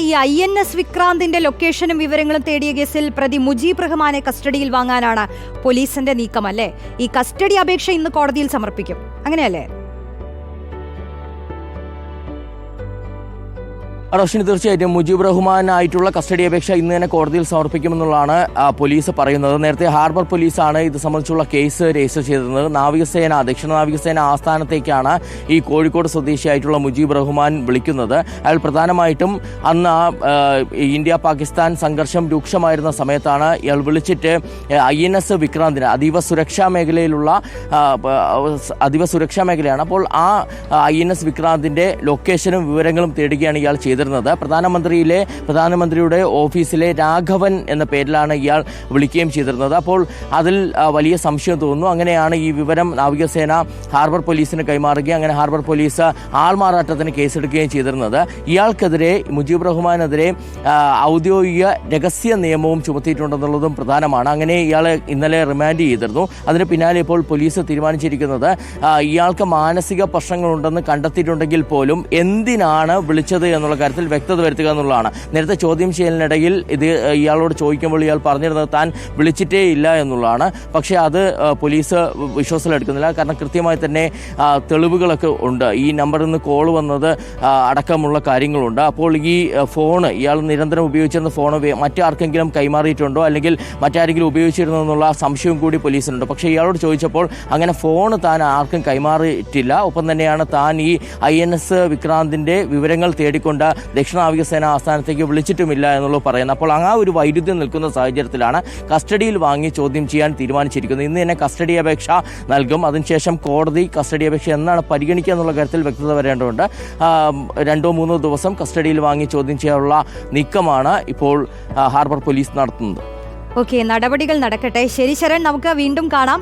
ഈ INS വിക്രാന്തിന്റെ ലൊക്കേഷനും വിവരങ്ങളും തേടിയ കേസിൽ പ്രതി മുജീബ് റഹ്മാനെ കസ്റ്റഡിയിൽ വാങ്ങാനാണ് പോലീസിന്റെ നീക്കമല്ലേ? ഈ കസ്റ്റഡി അപേക്ഷ ഇന്ന് കോടതിയിൽ സമർപ്പിക്കും, അങ്ങനെയല്ലേ? റോഷിനി, തീർച്ചയായിട്ടും മുജീബ് റഹ്മാനായിട്ടുള്ള കസ്റ്റഡി അപേക്ഷ ഇന്ന് തന്നെ കോടതിയിൽ സമർപ്പിക്കുമെന്നുള്ളതാണ് പോലീസ് പറയുന്നത്. നേരത്തെ ഹാർബർ പോലീസാണ് ഇത് സംബന്ധിച്ചുള്ള കേസ് രജിസ്റ്റർ ചെയ്തിരുന്നത്. നാവികസേന, ദക്ഷിണ നാവികസേന ആസ്ഥാനത്തേക്കാണ് ഈ കോഴിക്കോട് സ്വദേശിയായിട്ടുള്ള മുജീബ് റഹ്മാൻ വിളിക്കുന്നത്. അയാൾ പ്രധാനമായിട്ടും അന്ന് ഇന്ത്യ പാകിസ്ഥാൻ സംഘർഷം രൂക്ഷമായിരുന്ന സമയത്താണ് ഇയാൾ വിളിച്ചിട്ട് INS വിക്രാന്തിന് അതീവ സുരക്ഷാ മേഖലയാണ്. അപ്പോൾ ആ INS വിക്രാന്തിന്റെ ലൊക്കേഷനും വിവരങ്ങളും തേടുകയാണ് ഇയാൾ ചെയ്തത്. പ്രധാനമന്ത്രിയുടെ ഓഫീസിലെ രാഘവൻ എന്ന പേരിലാണ് ഇയാൾ വിളിക്കുകയും ചെയ്തിരുന്നത്. അപ്പോൾ അതിൽ വലിയ സംശയം തോന്നുന്നു. അങ്ങനെയാണ് ഈ വിവരം നാവികസേന ഹാർബർ പോലീസിന് കൈമാറുകയും അങ്ങനെ ഹാർബർ പോലീസ് ആൾമാറാട്ടത്തിന് കേസെടുക്കുകയും ചെയ്തിരുന്നത്. ഇയാൾക്കെതിരെ, മുജീബ് റഹ്മാനെതിരെ ഔദ്യോഗിക രഹസ്യ നിയമവും ചുമത്തിയിട്ടുണ്ടെന്നുള്ളതും പ്രധാനമാണ്. അങ്ങനെ ഇയാളെ ഇന്നലെ റിമാൻഡ് ചെയ്തിരുന്നു. അതിന് പിന്നാലെ ഇപ്പോൾ പോലീസ് തീരുമാനിച്ചിരിക്കുന്നത് ഇയാൾക്ക് മാനസിക പ്രശ്നങ്ങളുണ്ടെന്ന് കണ്ടെത്തിയിട്ടുണ്ടെങ്കിൽ പോലും എന്തിനാണ് വിളിച്ചത് എന്നുള്ള കാര്യത്തിൽ വ്യക്തത വരുത്തുക എന്നുള്ളതാണ്. നേരത്തെ ചോദ്യം ചെയ്യലിനിടയിൽ ഇത് ഇയാളോട് ചോദിക്കുമ്പോൾ ഇയാൾ പറഞ്ഞിരുന്നത് താൻ വിളിച്ചിട്ടേ ഇല്ല എന്നുള്ളതാണ്. പക്ഷേ അത് പോലീസ് വിശ്വാസത്തിലെടുക്കുന്നില്ല. കാരണം കൃത്യമായി തന്നെ തെളിവുകളൊക്കെ ഉണ്ട്. ഈ നമ്പറിൽ നിന്ന് കോൾ വന്നത് അടക്കമുള്ള കാര്യങ്ങളുണ്ട്. അപ്പോൾ ഈ ഫോണ് ഇയാൾ നിരന്തരം ഉപയോഗിച്ചിരുന്ന ഫോൺ മറ്റാർക്കെങ്കിലും കൈമാറിയിട്ടുണ്ടോ അല്ലെങ്കിൽ മറ്റാരെങ്കിലും ഉപയോഗിച്ചിരുന്നോ എന്നുള്ള സംശയവും കൂടി പോലീസിനുണ്ട്. പക്ഷേ ഇയാളോട് ചോദിച്ചപ്പോൾ അങ്ങനെ ഫോൺ താൻ ആർക്കും കൈമാറിയിട്ടില്ല. ഒപ്പം തന്നെയാണ് താൻ ഈ INS വിക്രാന്തിന്റെ വിവരങ്ങൾ തേടിക്കൊണ്ട് ദക്ഷിണ നാവികസേന ആസ്ഥാനത്തേക്ക് വിളിച്ചിട്ടുമില്ല എന്നുള്ളത് പറയുന്നത്. അപ്പോൾ ആ ഒരു വൈരുദ്ധ്യം നിൽക്കുന്ന സാഹചര്യത്തിലാണ് കസ്റ്റഡിയിൽ വാങ്ങി ചോദ്യം ചെയ്യാൻ തീരുമാനിച്ചിരിക്കുന്നത്. ഇന്ന് തന്നെ കസ്റ്റഡി അപേക്ഷ നൽകും. അതിനുശേഷം കോടതി കസ്റ്റഡി അപേക്ഷ എന്നാണ് പരിഗണിക്കുക എന്നുള്ള കാര്യത്തിൽ വ്യക്തത വരേണ്ടതുണ്ട്. 2-3 ദിവസം കസ്റ്റഡിയിൽ വാങ്ങി ചോദ്യം ചെയ്യാനുള്ള നീക്കമാണ് ഇപ്പോൾ ഹാർബർ പോലീസ് നടത്തുന്നത്. ഓക്കെ, നടപടികൾ നടക്കട്ടെ. ശരി ശരൺ, നമുക്ക് വീണ്ടും കാണാം.